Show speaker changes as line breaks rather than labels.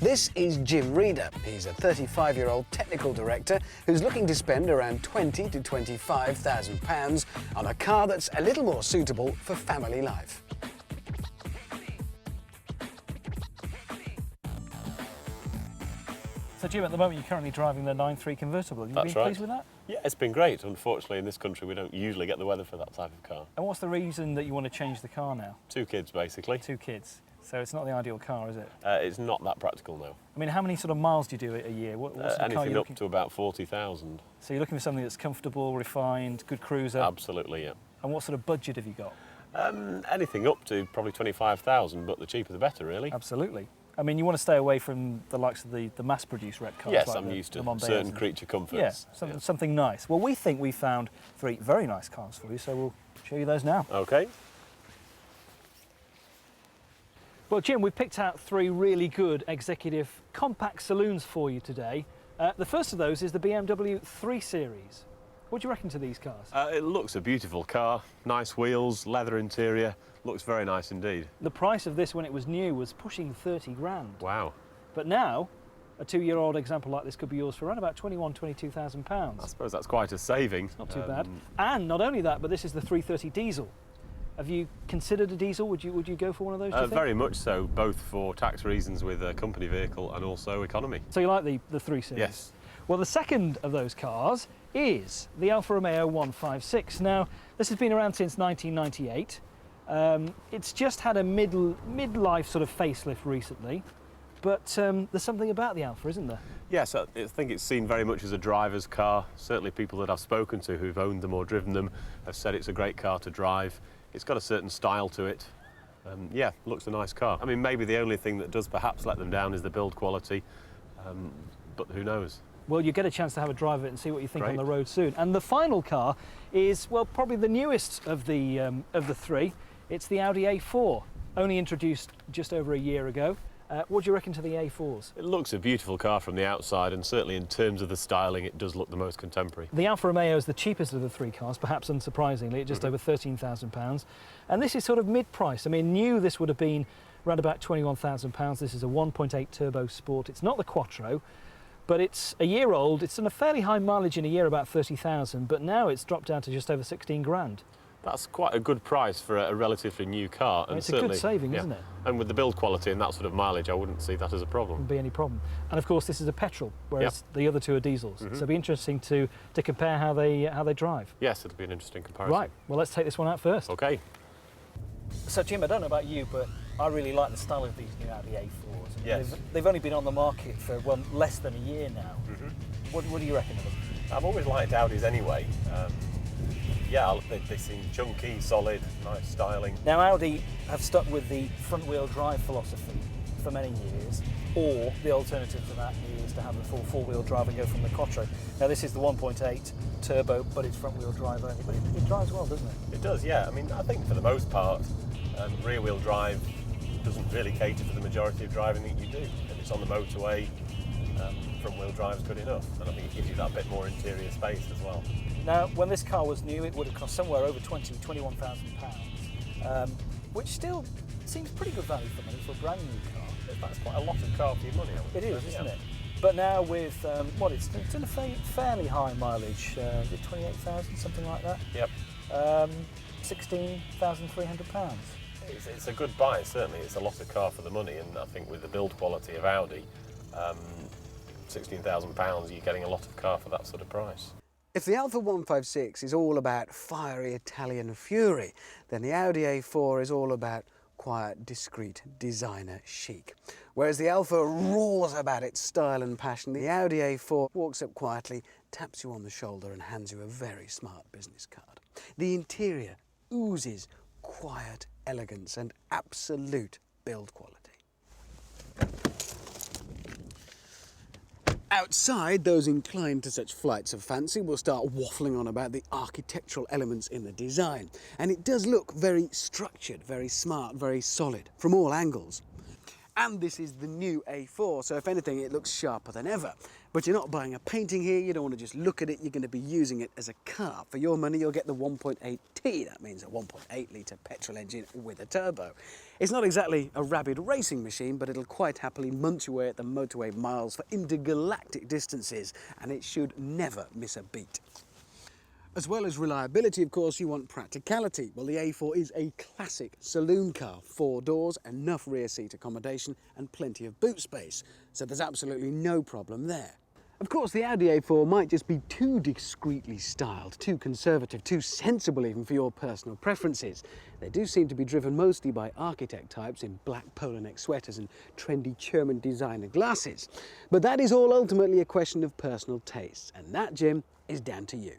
This is Jim Reeder. He's a 35-year-old technical director who's looking to spend around £20,000 to £25,000 on a car that's a little more suitable for family life.
So Jim, at the moment you're currently driving the 9.3 convertible. Have you been pleased with that?
Yeah, it's been great. Unfortunately, in this country we don't usually get the weather for that type of car.
And what's the reason that you want to change the car now?
2 kids, basically.
2 kids. So it's not the ideal car, is it?
It's not that practical, no.
I mean, how many sort of miles do you do a year? What's the car
anything
you're
up to about 40,000.
So you're looking for something that's comfortable, refined, good cruiser?
Absolutely, yeah.
And what sort of budget have you got?
Anything up to probably 25,000, but the cheaper the better, really.
Absolutely. I mean, you want to stay away from the likes of the mass-produced rep cars.
Yes,
like
I'm used to
Mondayas
certain creature comforts.
Yeah, something nice. Well, we think we found 3 very nice cars for you, so we'll show you those now.
Okay.
Well, Jim, we've picked out 3 really good executive compact saloons for you today. The first of those is the BMW 3 Series. What do you reckon to these cars?
It looks a beautiful car, nice wheels, leather interior, looks very nice indeed.
The price of this when it was new was pushing 30 grand.
Wow.
But now, a 2-year-old example like this could be yours for around about £22,000.
I suppose that's quite a saving.
Not too bad. And not only that, but this is the 330 diesel. Have you considered a diesel? Would you go for one of those, do you think?
Very much so, both for tax reasons with a company vehicle and also economy.
So you like the 3 Series?
Yes.
Well, the second of those cars is the Alfa Romeo 156. Now, this has been around since 1998. It's just had a midlife sort of facelift recently, but there's something about the Alfa, isn't there?
Yes, I think it's seen very much as a driver's car. Certainly people that I've spoken to who've owned them or driven them have said it's a great car to drive. It's got a certain style to it. Yeah, looks a nice car. I mean, maybe the only thing that does perhaps let them down is the build quality, but who knows?
Well, you get a chance to have a drive of it and see what you think
Great.
on the road soon. And the final car is, well, probably the newest of the 3. It's the Audi A4, only introduced just over a year ago. What do you reckon to the A4s?
It looks a beautiful car from the outside, and certainly in terms of the styling, it does look the most contemporary.
The Alfa Romeo is the cheapest of the 3 cars, perhaps unsurprisingly, at just over £13,000. And this is sort of mid-price. I mean, new this would have been around about £21,000. This is a 1.8 turbo sport. It's not the Quattro, but it's a year old. It's done a fairly high mileage in a year, about 30,000, but now it's dropped down to just over 16 grand.
That's quite a good price for a relatively new car.
And it's a good saving, isn't it?
And with the build quality and that sort of mileage, I wouldn't see that as a problem.
Wouldn't be any problem. And of course, this is a petrol, whereas the other 2 are diesels. So it'll be interesting to compare how they drive.
Yes, it'll be an interesting comparison.
Right, well, let's take this one out first.
Okay.
So, Jim, I don't know about you, but I really like the style of these new Audi A4s. I mean,
Yes.
they've only been on the market for, well, less than a year now. What do you reckon of them?
I've always liked Audis anyway. Yeah, they seem chunky, solid, nice styling.
Now, Audi have stuck with the front-wheel drive philosophy for many years, or the alternative to that is to have the full 4-wheel drive and go from the Quattro. Now, this is the 1.8 turbo, but it's front-wheel drive only. But it drives well, doesn't it?
It does, yeah. I mean, I think for the most part, rear-wheel drive doesn't really cater for the majority of driving that you do. If it's on the motorway, front-wheel drive is good enough, and I think it gives you that bit more interior space as well. Now,
when this car was new, it would have cost somewhere over £21,000, which still seems pretty good value for money for a brand new car.
That's quite a lot of car for your money, I would
It is,
say,
isn't it? But now with, it's done a fairly high mileage, is it 28,000, something like that?
Yep.
£16,300.
It's a good buy, certainly. It's a lot of car for the money, and I think with the build quality of Audi, £16,000, you're getting a lot of car for that sort of price.
If the Alfa 156 is all about fiery Italian fury, then the Audi A4 is all about quiet, discreet designer chic. Whereas the Alfa roars about its style and passion, the Audi A4 walks up quietly, taps you on the shoulder and hands you a very smart business card. The interior oozes quiet elegance and absolute build quality. Outside, those inclined to such flights of fancy will start waffling on about the architectural elements in the design. And it does look very structured, very smart, very solid from all angles. And this is the new A4, so if anything, it looks sharper than ever. But you're not buying a painting here, you don't want to just look at it, you're going to be using it as a car. For your money, you'll get the 1.8T, that means a 1.8 litre petrol engine with a turbo. It's not exactly a rabid racing machine, but it'll quite happily munch away at the motorway miles for intergalactic distances, and it should never miss a beat. As well as reliability, of course, you want practicality. Well, the A4 is a classic saloon car. 4 doors, enough rear seat accommodation and plenty of boot space. So there's absolutely no problem there. Of course, the Audi A4 might just be too discreetly styled, too conservative, too sensible even for your personal preferences. They do seem to be driven mostly by architect types in black polo neck sweaters and trendy German designer glasses. But that is all ultimately a question of personal taste, and that, Jim, is down to you.